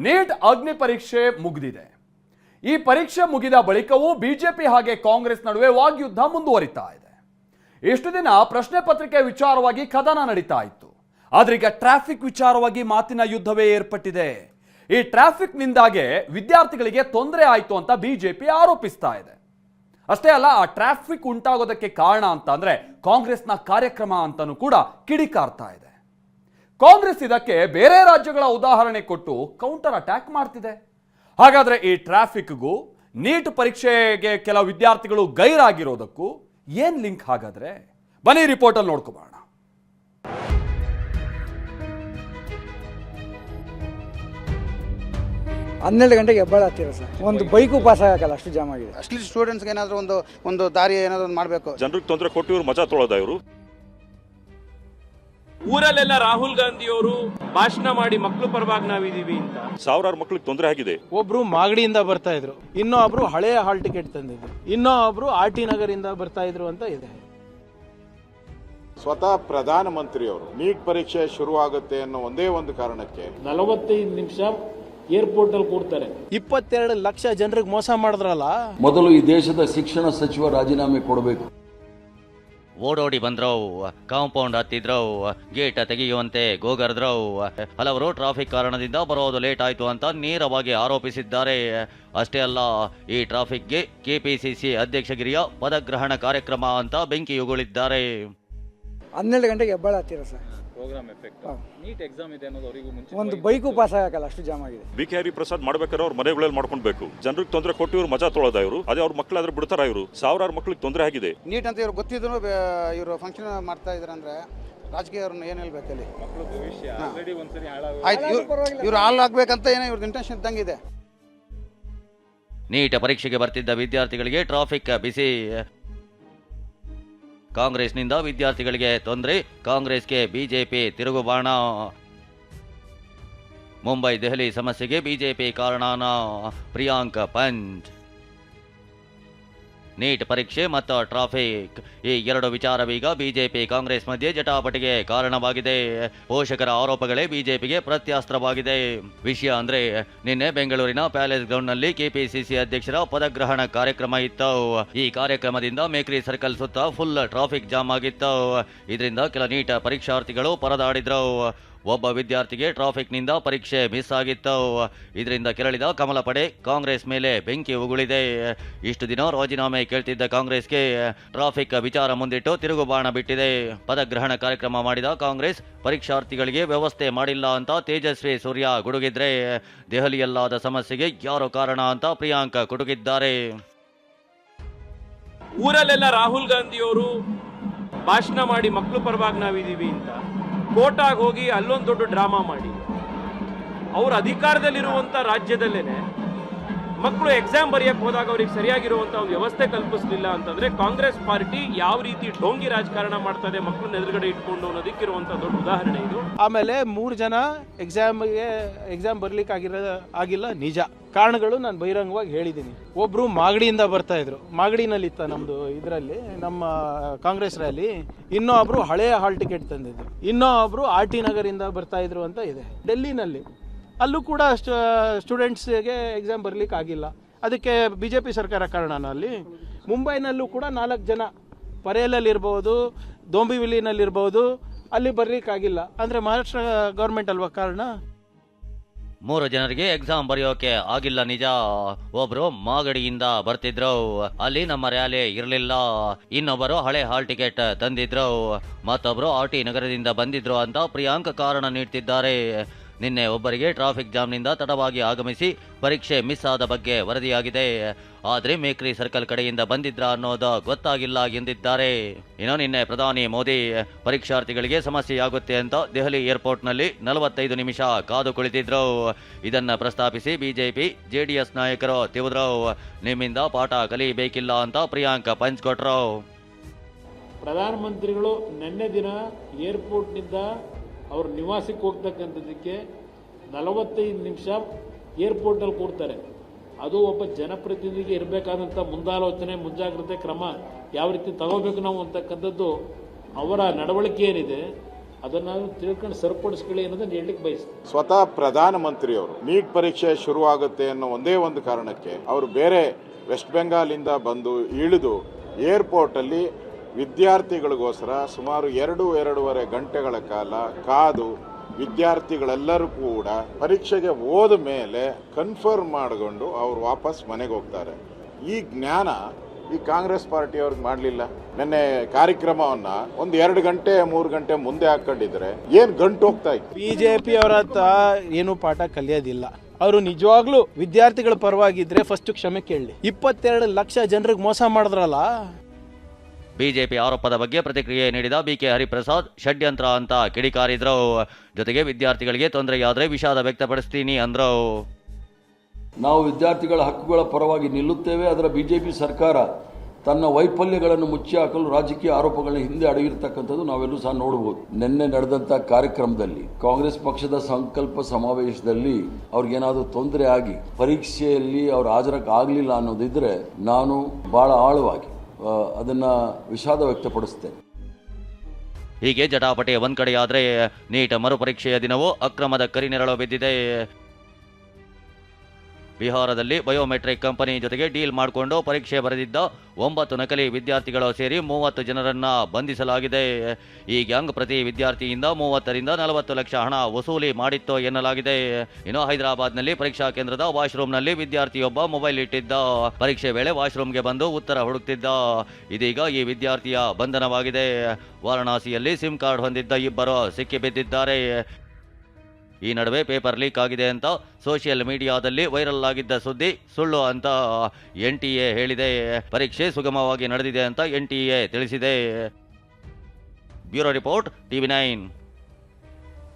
Neat ಅಗ್ನಿ ಪರೀಕ್ಷೆ ಮುಗಿದಿದೆ. ಈ ಪರೀಕ್ಷೆ ಮುಗಿದ ಬಳಿಕವೂ ಬಿಜೆಪಿ ಹಾಗೆ ಕಾಂಗ್ರೆಸ್ ನಡುವೆ ವಾಗ್ಯುದ್ಧ ಮುಂದುವರಿತಾ ಇದೆ. ಇಷ್ಟು ದಿನ ಪ್ರಶ್ನೆ ಪತ್ರಿಕೆ ವಿಚಾರವಾಗಿ ಕದನ ನಡೀತಾ ಇತ್ತು. ಆದ್ರೀಗ ಟ್ರಾಫಿಕ್ ವಿಚಾರವಾಗಿ ಮಾತಿನ ಯುದ್ಧವೇ ಏರ್ಪಟ್ಟಿದೆ. ಈ ಟ್ರಾಫಿಕ್ ನಿಂದಾಗೆ ವಿದ್ಯಾರ್ಥಿಗಳಿಗೆ ತೊಂದರೆ ಆಯಿತು ಅಂತ ಬಿಜೆಪಿ ಆರೋಪಿಸ್ತಾ ಇದೆ. ಅಷ್ಟೇ ಅಲ್ಲ, ಆ ಟ್ರಾಫಿಕ್ ಉಂಟಾಗೋದಕ್ಕೆ ಕಾರಣ ಅಂತ ಅಂದ್ರೆ ಕಾಂಗ್ರೆಸ್ನ ಕಾರ್ಯಕ್ರಮ ಅಂತಾನೂ ಕೂಡ ಕಿಡಿಕಾರ್ತಾ ಇದೆ. ಕಾಂಗ್ರೆಸ್ ಇದಕ್ಕೆ ಬೇರೆ ರಾಜ್ಯಗಳ ಉದಾಹರಣೆ ಕೊಟ್ಟು ಕೌಂಟರ್ ಅಟ್ಯಾಕ್ ಮಾಡ್ತಿದೆ. ಹಾಗಾದ್ರೆ ಈ ಟ್ರಾಫಿಕ್ಗೂ ನೀಟ್ ಪರೀಕ್ಷೆಗೆ ಕೆಲ ವಿದ್ಯಾರ್ಥಿಗಳು ಗೈರಾಗಿರೋದಕ್ಕೂ ಏನ್ ಲಿಂಕ್? ಹಾಗಾದ್ರೆ ಬನ್ನಿ ರಿಪೋರ್ಟ್ ಅಲ್ಲಿ ನೋಡ್ಕೊಬೋಣ. ಹನ್ನೆರಡು ಗಂಟೆಗೆ ಹೆಬ್ಬಾಳ ಹತ್ತಿರ ಸರ್, ಒಂದು ಬೈಕು ಪಾಸ್ ಆಗಲ್ಲ, ಅಷ್ಟು ಜಾಮ್ ಆಗಿದೆ. ಅಷ್ಟು ಸ್ಟೂಡೆಂಟ್ಸ್ಗೆ ಏನಾದರೂ ಒಂದು ದಾರಿ ಏನಾದರೂ ಮಾಡಬೇಕು. ಜನರಿಗೆ ತೊಂದರೆ ಕೊಟ್ಟು ಇವರು ಮಜಾ ತೊಳೋದ ಇವರು. ಊರಲ್ಲೆಲ್ಲ ರಾಹುಲ್ ಗಾಂಧಿ ಅವರು ಭಾಷಣ ಮಾಡಿ ಮಕ್ಕಳು ಪರವಾಗಿ ನಾವಿದೀವಿ ಅಂತ ಸಾವಿರಾರು ಮಕ್ಕಳಿಗೆ ತೊಂದರೆ ಆಗಿದೆ. ಒಬ್ರು ಮಾಗಡಿಯಿಂದ ಬರ್ತಾ ಇದ್ರು, ಇನ್ನೂ ಒಬ್ರು ಹಳೆಯ ಹಾಲ್ ಟಿಕೆಟ್ ತಂದಿದ್ರು, ಇನ್ನೂ ಒಬ್ರು RT ನಗರಿಂದ ಬರ್ತಾ ಇದ್ರು ಅಂತ ಇದೆ. ಸ್ವತಃ ಪ್ರಧಾನಮಂತ್ರಿಯವರು ನೀಟ್ ಪರೀಕ್ಷೆ ಶುರುವಾಗುತ್ತೆ ಅನ್ನೋ ಒಂದೇ ಒಂದು ಕಾರಣಕ್ಕೆ 45 ನಿಮಿಷ ಏರ್ಪೋರ್ಟ್ ಅಲ್ಲಿ ಕೂರ್ತಾರೆ. 22 ಲಕ್ಷ ಜನರಿಗೆ ಮೋಸ ಮಾಡಿದ್ರಲ್ಲ. ಮೊದಲು ಈ ದೇಶದ ಶಿಕ್ಷಣ ಸಚಿವ ರಾಜೀನಾಮೆ ಕೊಡಬೇಕು. ಓಡೋಡಿ ಬಂದ್ರವು, ಕಾಂಪೌಂಡ್ ಹತ್ತಿದ್ರವು, ಗೇಟ್ ತೆಗೆಯುವಂತೆ ಗೋಗರ್ದ್ರವು, ಹಲವರು ಟ್ರಾಫಿಕ್ ಕಾರಣದಿಂದ ಬರೋದು ಲೇಟ್ ಆಯ್ತು ಅಂತ ನೇರವಾಗಿ ಆರೋಪಿಸಿದ್ದಾರೆ. ಅಷ್ಟೇ ಅಲ್ಲ, ಈ ಟ್ರಾಫಿಕ್ಗೆ KPCC ಅಧ್ಯಕ್ಷಗಿರಿಯ ಪದಗ್ರಹಣ ಕಾರ್ಯಕ್ರಮ ಅಂತ ಬೆಂಕಿ ಉಗುಳಿದ್ದಾರೆ. 12 ಗಂಟೆಗೆ ಹೆಬ್ಬಾಳ ಹತ್ತಿರ sir, programme effect. NEET exam ಇದೆ ಅನ್ನೋದು ಅವರಿಗೂ ಮುಂಚೆ ಒಂದು ಬೈಕು ಪಾಸ್ ಆಗಲ್ಲ, ಅಷ್ಟು ಜಾಮ್ ಆಗಿದೆ. BK ಹರಿಪ್ರಸಾದ್ ಮಾಡ್ಬೇಕಾದ್ರೆ ಅವ್ರ ಮನೆಗಳಲ್ಲಿ ಮಾಡ್ಕೊಳ್ಬೇಕು. ಜನರಿಗೆ ತೊಂದರೆ ಕೊಟ್ಟು ಇವರು ಮಜಾ ತೊಳೋದ ಇವರು. ಅದೇ ಅವ್ರ ಮಕ್ಕಳಾದ್ರೆ ಬಿಡ್ತಾರ ಇವರು. ಸಾವಿರಾರು ಮಕ್ಕಳಿಗೆ ತೊಂದರೆ ಆಗಿದೆ. ನೀಟ್ ಅಂತ ಇವ್ರು ಗೊತ್ತಿದ್ರು ಇವರು ಫಂಕ್ಷನ್ ಮಾಡ್ತಾ ಇದ್ದಾರೆ ಅಂದ್ರೆ ರಾಜಕೀಯವ್ರನ್ನ ಏನು ಹೇಳ್ಬೇಕು ಅಲ್ಲಿ? ಮಕ್ಕಳು ಭವಿಷ್ಯ ಆಲ್ರೆಡಿ ಒಂದ್ಸರಿ ಆಯ್ತು, ಇವ್ರು ಹಾಲ್ ಆಗ್ಬೇಕಂತ ಏನೋ ಇವ್ರದ್ದು ಇಂಟೆನ್ಷನ್ ಇದ್ದಂಗಿದೆ. ನೀಟ್ ಪರೀಕ್ಷೆಗೆ ಬರ್ತಿದ್ದ ವಿದ್ಯಾರ್ಥಿಗಳಿಗೆ ಟ್ರಾಫಿಕ್ ಬಿಸಿ. ಕಾಂಗ್ರೆಸ್ನಿಂದ ವಿದ್ಯಾರ್ಥಿಗಳಿಗೆ ತೊಂದರೆ, ಕಾಂಗ್ರೆಸ್ಗೆ ಬಿಜೆಪಿ ತಿರುಗುಬಾಣ. ಮುಂಬೈ ದೆಹಲಿ ಸಮಸ್ಯೆಗೆ ಬಿಜೆಪಿ ಕಾರಣನ ಪ್ರಿಯಾಂಕ್ ಪಂಚ್. ನೀಟ್ ಪರೀಕ್ಷೆ ಮತ್ತು ಟ್ರಾಫಿಕ್, ಈ ಎರಡು ವಿಚಾರವೀಗ ಬಿಜೆಪಿ ಕಾಂಗ್ರೆಸ್ ಮಧ್ಯೆ ಜಟಾಪಟಿಗೆ ಕಾರಣವಾಗಿದೆ. ಪೋಷಕರ ಆರೋಪಗಳೇ ಬಿಜೆಪಿಗೆ ಪ್ರತ್ಯಾಸ್ತ್ರವಾಗಿದೆ. ವಿಷಯ ಅಂದ್ರೆ, ನಿನ್ನೆ ಬೆಂಗಳೂರಿನ ಪ್ಯಾಲೇಸ್ ಗ್ರೌಂಡ್ನಲ್ಲಿ KPCC ಅಧ್ಯಕ್ಷರ ಪದಗ್ರಹಣ ಕಾರ್ಯಕ್ರಮ ಇತ್ತು. ಈ ಕಾರ್ಯಕ್ರಮದಿಂದ ಮೇಕ್ರಿ ಸರ್ಕಲ್ ಸುತ್ತ ಫುಲ್ ಟ್ರಾಫಿಕ್ ಜಾಮ್ ಆಗಿತ್ತು. ಇದರಿಂದ ಕೆಲ ನೀಟ್ ಪರೀಕ್ಷಾರ್ಥಿಗಳು ಪರದಾಡಿದ್ರು. ಒಬ್ಬ ವಿದ್ಯಾರ್ಥಿಗೆ ಟ್ರಾಫಿಕ್ನಿಂದ ಪರೀಕ್ಷೆ ಮಿಸ್ ಆಗಿತ್ತು. ಇದರಿಂದ ಕೆರಳಿದ ಕಮಲ ಪಡೆ ಕಾಂಗ್ರೆಸ್ ಮೇಲೆ ಬೆಂಕಿ ಉಗುಳಿದೆ. ಇಷ್ಟು ದಿನ ರಾಜೀನಾಮೆ ಕೇಳ್ತಿದ್ದ ಕಾಂಗ್ರೆಸ್ಗೆ ಟ್ರಾಫಿಕ್ ವಿಚಾರ ಮುಂದಿಟ್ಟು ತಿರುಗುಬಾಣ ಬಿಟ್ಟಿದೆ. ಪದಗ್ರಹಣ ಕಾರ್ಯಕ್ರಮ ಮಾಡಿದ ಕಾಂಗ್ರೆಸ್ ಪರೀಕ್ಷಾರ್ಥಿಗಳಿಗೆ ವ್ಯವಸ್ಥೆ ಮಾಡಿಲ್ಲ ಅಂತ ತೇಜಸ್ವಿ ಸೂರ್ಯ ಗುಡುಗಿದ್ರೆ, ದೆಹಲಿಯಲ್ಲಾದ ಸಮಸ್ಯೆಗೆ ಯಾರು ಕಾರಣ ಅಂತ ಪ್ರಿಯಾಂಕ್ ಕುಟುಕಿದ್ದಾರೆ. ಊರಲ್ಲೆಲ್ಲ ರಾಹುಲ್ ಗಾಂಧಿ ಅವರು ಭಾಷಣ ಮಾಡಿ ಮಕ್ಕಳು ಪರವಾಗಿ ನಾವಿದೀವಿ ಅಂತ ಕೋಟಾಗ್ ಹೋಗಿ ಅಲ್ಲೊಂದು ದೊಡ್ಡ ಡ್ರಾಮಾ ಮಾಡಿ ಅವ್ರ ಅಧಿಕಾರದಲ್ಲಿರುವಂತ ರಾಜ್ಯದಲ್ಲೇನೆ ಮಕ್ಕಳು ಎಕ್ಸಾಮ್ ಬರೆಯಕ್ಕೆ ಹೋದಾಗ ಅವ್ರಿಗೆ ಸರಿಯಾಗಿರುವಂತ ಒಂದು ವ್ಯವಸ್ಥೆ ಕಲ್ಪಿಸಲಿಲ್ಲ ಅಂತಂದ್ರೆ ಕಾಂಗ್ರೆಸ್ ಪಾರ್ಟಿ ಯಾವ ರೀತಿ ಢೋಂಗಿ ರಾಜಕಾರಣ ಮಾಡ್ತದೆ ಮಕ್ಕಳನ್ನ ಎದುರುಗಡೆ ಇಟ್ಕೊಂಡು ಅನ್ನೋದಕ್ಕಿರುವಂತ ದೊಡ್ಡ ಉದಾಹರಣೆ ಇದು. ಆಮೇಲೆ 3 ಜನ ಎಕ್ಸಾಮ್ ಬರ್ಲಿಕ್ಕೆ ಆಗಿಲ್ಲ ನಿಜ. ಕಾರಣಗಳು ನಾನು ಬಹಿರಂಗವಾಗಿ ಹೇಳಿದ್ದೀನಿ. ಒಬ್ರು ಮಾಗಡಿಯಿಂದ ಬರ್ತಾ ಇದ್ರು, ಮಾಗಡಿನಲ್ಲಿ ಇತ್ತ ನಮ್ದು ಇದರಲ್ಲಿ ನಮ್ಮ ಕಾಂಗ್ರೆಸ್ ರ್ಯಾಲಿ, ಇನ್ನೂ ಒಬ್ರು ಹಳೆಯ ಹಾಲ್ ಟಿಕೆಟ್ ತಂದಿದ್ರು, ಇನ್ನೂ ಒಬ್ರು RT ನಗರಿಂದ ಬರ್ತಾ ಇದ್ರು ಅಂತ ಇದೆ. ಡೆಲ್ಲಿನಲ್ಲಿ ಅಲ್ಲೂ ಕೂಡ ಸ್ಟೂಡೆಂಟ್ಸ್ಗೆ ಎಕ್ಸಾಮ್ ಬರ್ಲಿಕ್ಕೆ ಆಗಿಲ್ಲ. ಅದಕ್ಕೆ BJP ಸರ್ಕಾರ ಕಾರಣನ ಅಲ್ಲಿ. ಮುಂಬೈನಲ್ಲೂ ಕೂಡ 4 ಜನ ಪರೇಲಲ್ಲಿರ್ಬೋದು, ದೊಂಬಿವಿಲಿನಲ್ಲಿರ್ಬೋದು, ಅಲ್ಲಿ ಬರ್ಲಿಕ್ಕಾಗಿಲ್ಲ. ಅಂದರೆ ಮಹಾರಾಷ್ಟ್ರ ಗೌರ್ಮೆಂಟ್ ಅಲ್ವಾ ಕಾರಣ. 3 ಜನರಿಗೆ ಎಕ್ಸಾಮ್ ಬರೆಯೋಕೆ ಆಗಿಲ್ಲ ನಿಜ. ಒಬ್ರು ಮಾಗಡಿಯಿಂದ ಬರ್ತಿದ್ರು, ಅಲ್ಲಿ ನಮ್ಮ ರ್ಯಾಲಿ ಇರಲಿಲ್ಲ. ಇನ್ನೊಬ್ಬರು ಹಳೆ ಹಾಲ್ ಟಿಕೆಟ್ ತಂದಿದ್ರು, ಮತ್ತೊಬ್ರು RT ನಗರದಿಂದ ಬಂದಿದ್ರು ಅಂತ ಪ್ರಿಯಾಂಕ್ ಕಾರಣ ನೀಡ್ತಿದ್ದಾರೆ. ನಿನ್ನೆ ಒಬ್ಬರಿಗೆ ಟ್ರಾಫಿಕ್ ಜಾಮ್ನಿಂದ ತಡವಾಗಿ ಆಗಮಿಸಿ ಪರೀಕ್ಷೆ ಮಿಸ್ ಆದ ಬಗ್ಗೆ ವರದಿಯಾಗಿದೆ. ಆದರೆ ಮೇಕ್ರಿ ಸರ್ಕಲ್ ಕಡೆಯಿಂದ ಬಂದಿದ್ರ ಅನ್ನೋದು ಗೊತ್ತಾಗಿಲ್ಲ ಎಂದಿದ್ದಾರೆ. ಇನ್ನು ನಿನ್ನೆ ಪ್ರಧಾನಿ ಮೋದಿ ಪರೀಕ್ಷಾರ್ಥಿಗಳಿಗೆ ಸಮಸ್ಯೆಯಾಗುತ್ತೆ ಅಂತ ದೆಹಲಿ ಏರ್ಪೋರ್ಟ್ನಲ್ಲಿ 45 ನಿಮಿಷ ಕಾದು ಕುಳಿತಿದ್ರು. ಇದನ್ನ ಪ್ರಸ್ತಾಪಿಸಿ ಬಿಜೆಪಿ JDS ನಾಯಕರು ತಿವಿದ್ರು. ನಿಮ್ಮಿಂದ ಪಾಠ ಕಲಿಬೇಕಿಲ್ಲ ಅಂತ ಪ್ರಿಯಾಂಕ್ ಪಂಚ್ ಕೊಟ್ರು. ಪ್ರಧಾನಮಂತ್ರಿಗಳು ನಿನ್ನೆ ದಿನ ಏರ್ಪೋರ್ಟ್ನಿಂದ ಅವ್ರ ನಿವಾಸಕ್ಕೆ ಹೋಗ್ತಕ್ಕಂಥದ್ದಕ್ಕೆ 45 ನಿಮಿಷ ಏರ್ಪೋರ್ಟಲ್ಲಿ ಕೂರ್ತಾರೆ. ಅದು ಒಬ್ಬ ಜನಪ್ರತಿನಿಧಿಗೆ ಇರಬೇಕಾದಂಥ ಮುಂದಾಲೋಚನೆ, ಮುಂಜಾಗ್ರತೆ ಕ್ರಮ ಯಾವ ರೀತಿ ತಗೋಬೇಕು ನಾವು ಅಂತಕ್ಕಂಥದ್ದು ಅವರ ನಡವಳಿಕೆ ಏನಿದೆ ಅದನ್ನು ನಾವು ತಿಳ್ಕೊಂಡು ಸರಿಪಡಿಸ್ಕೊಳ್ಳಿ ಅನ್ನೋದನ್ನು ಹೇಳಲಿಕ್ಕೆ ಬಯಸ್ತೀವಿ. ಸ್ವತಃ ಪ್ರಧಾನಮಂತ್ರಿಯವರು ನೀಟ್ ಪರೀಕ್ಷೆ ಶುರುವಾಗುತ್ತೆ ಅನ್ನೋ ಒಂದೇ ಒಂದು ಕಾರಣಕ್ಕೆ ಅವರು ಬೇರೆ ವೆಸ್ಟ್ ಬೆಂಗಾಲಿಂದ ಬಂದು ಇಳಿದು ಏರ್ಪೋರ್ಟಲ್ಲಿ ವಿದ್ಯಾರ್ಥಿಗಳಿಗೋಸ್ಕರ ಸುಮಾರು 2-2.5 ಗಂಟೆಗಳ ಕಾಲ ಕಾದು ವಿದ್ಯಾರ್ಥಿಗಳೆಲ್ಲರೂ ಕೂಡ ಪರೀಕ್ಷೆಗೆ ಹೋದ ಮೇಲೆ ಕನ್ಫರ್ಮ್ ಮಾಡಿಕೊಂಡು ಅವರು ವಾಪಸ್ ಮನೆಗೆ ಹೋಗ್ತಾರೆ. ಈ ಜ್ಞಾನ ಈ ಕಾಂಗ್ರೆಸ್ ಪಾರ್ಟಿಯವ್ರಿಗೆ ಮಾಡಲಿಲ್ಲ. ನಿನ್ನೆ ಕಾರ್ಯಕ್ರಮವನ್ನು ಒಂದು 2 ಗಂಟೆ 3 ಗಂಟೆ ಮುಂದೆ ಹಾಕೊಂಡಿದ್ರೆ ಏನು ಗಂಟು ಹೋಗ್ತಾ ಇತ್ತು. BJP ಅವರ ಹತ್ರ ಏನು ಪಾಠ ಕಲಿಯೋದಿಲ್ಲ. ಅವರು ನಿಜವಾಗ್ಲೂ ವಿದ್ಯಾರ್ಥಿಗಳ ಪರವಾಗಿದ್ರೆ ಫಸ್ಟ್ ಕ್ಷಮೆ ಕೇಳಲಿ. 22 ಲಕ್ಷ ಜನರಿಗೆ ಮೋಸ ಮಾಡಿದ್ರಲ್ಲ. ಬಿಜೆಪಿ ಆರೋಪದ ಬಗ್ಗೆ ಪ್ರತಿಕ್ರಿಯೆ ನೀಡಿದ ಬಿಕೆ ಹರಿಪ್ರಸಾದ್ ಷಡ್ಯಂತ್ರ ಅಂತ ಕಿಡಿಕಾರಿದ್ರು. ಜೊತೆಗೆ ವಿದ್ಯಾರ್ಥಿಗಳಿಗೆ ತೊಂದರೆಯಾದರೆ ವಿಷಾದ ವ್ಯಕ್ತಪಡಿಸ್ತೀನಿ ಅಂದ್ರು. ನಾವು ವಿದ್ಯಾರ್ಥಿಗಳ ಹಕ್ಕುಗಳ ಪರವಾಗಿ ನಿಲ್ಲುತ್ತೇವೆ. ಅದರ ಬಿಜೆಪಿ ಸರ್ಕಾರ ತನ್ನ ವೈಫಲ್ಯಗಳನ್ನು ಮುಚ್ಚಿ ಹಾಕಲು ರಾಜಕೀಯ ಆರೋಪಗಳನ್ನ ಹಿಂದೆ ಅಡಗಿರ್ತಕ್ಕಂಥದ್ದು ನಾವೆಲ್ಲೂ ಸಹ ನೋಡಬಹುದು. ನಿನ್ನೆ ನಡೆದಂಥ ಕಾರ್ಯಕ್ರಮದಲ್ಲಿ ಕಾಂಗ್ರೆಸ್ ಪಕ್ಷದ ಸಂಕಲ್ಪ ಸಮಾವೇಶದಲ್ಲಿ ಅವ್ರಿಗೇನಾದರೂ ತೊಂದರೆ ಆಗಿ ಪರೀಕ್ಷೆಯಲ್ಲಿ ಅವ್ರು ಹಾಜರಾಗಲಿಲ್ಲ ಅನ್ನೋದಿದ್ರೆ ನಾನು ಬಹಳ ಆಳವಾಗಿ ಅದನ್ನ ವಿಷಾದ ವ್ಯಕ್ತಪಡಿಸ್ತೇನೆ. ಹೀಗೆ ಜಟಾಪಟಿ ಒಂದ್ ಕಡೆಯಾದ್ರೆ ನೀಟ್ ಮರುಪರೀಕ್ಷೆಯ ದಿನವೂ ಅಕ್ರಮದ ಕರಿನೆರಳು ಬಿದ್ದಿದೆ. ಬಿಹಾರದಲ್ಲಿ ಬಯೋಮೆಟ್ರಿಕ್ ಕಂಪನಿ ಜೊತೆಗೆ ಡೀಲ್ ಮಾಡಿಕೊಂಡು ಪರೀಕ್ಷೆ ಬರೆದಿದ್ದ 9 ನಕಲಿ ವಿದ್ಯಾರ್ಥಿಗಳು ಸೇರಿ 30 ಜನರನ್ನ ಬಂಧಿಸಲಾಗಿದೆ. ಈ ಗ್ಯಾಂಗ್ ಪ್ರತಿ ವಿದ್ಯಾರ್ಥಿಯಿಂದ 30 ರಿಂದ 40 ಲಕ್ಷ ಹಣ ವಸೂಲಿ ಮಾಡಿತ್ತು ಎನ್ನಲಾಗಿದೆ. ಇನ್ನು ಹೈದರಾಬಾದ್ನಲ್ಲಿ ಪರೀಕ್ಷಾ ಕೇಂದ್ರದ ವಾಶ್ರೂಮ್ನಲ್ಲಿ ವಿದ್ಯಾರ್ಥಿಯೊಬ್ಬ ಮೊಬೈಲ್ ಇಟ್ಟಿದ್ದ. ಪರೀಕ್ಷೆ ವೇಳೆ ವಾಶ್ರೂಮ್ಗೆ ಬಂದು ಉತ್ತರ ಹುಡುಕ್ತಿದ್ದ. ಇದೀಗ ಈ ವಿದ್ಯಾರ್ಥಿಯ ಬಂಧನವಾಗಿದೆ. ವಾರಣಾಸಿಯಲ್ಲಿ ಸಿಮ್ ಕಾರ್ಡ್ ಹೊಂದಿದ್ದ ಇಬ್ಬರು ಸಿಕ್ಕಿಬಿದ್ದಿದ್ದಾರೆ. ಈ ನಡುವೆ ಪೇಪರ್ ಲೀಕ್ ಆಗಿದೆ ಅಂತ ಸೋಷಿಯಲ್ ಮೀಡಿಯಾದಲ್ಲಿ ವೈರಲ್ ಆಗಿದ್ದ ಸುದ್ದಿ ಸುಳ್ಳು ಅಂತ NTA ಹೇಳಿದೆ. ಪರೀಕ್ಷೆ ಸುಗಮವಾಗಿ ನಡೆದಿದೆ ಅಂತ NTA ತಿಳಿಸಿದೆ. Bureau report TV9.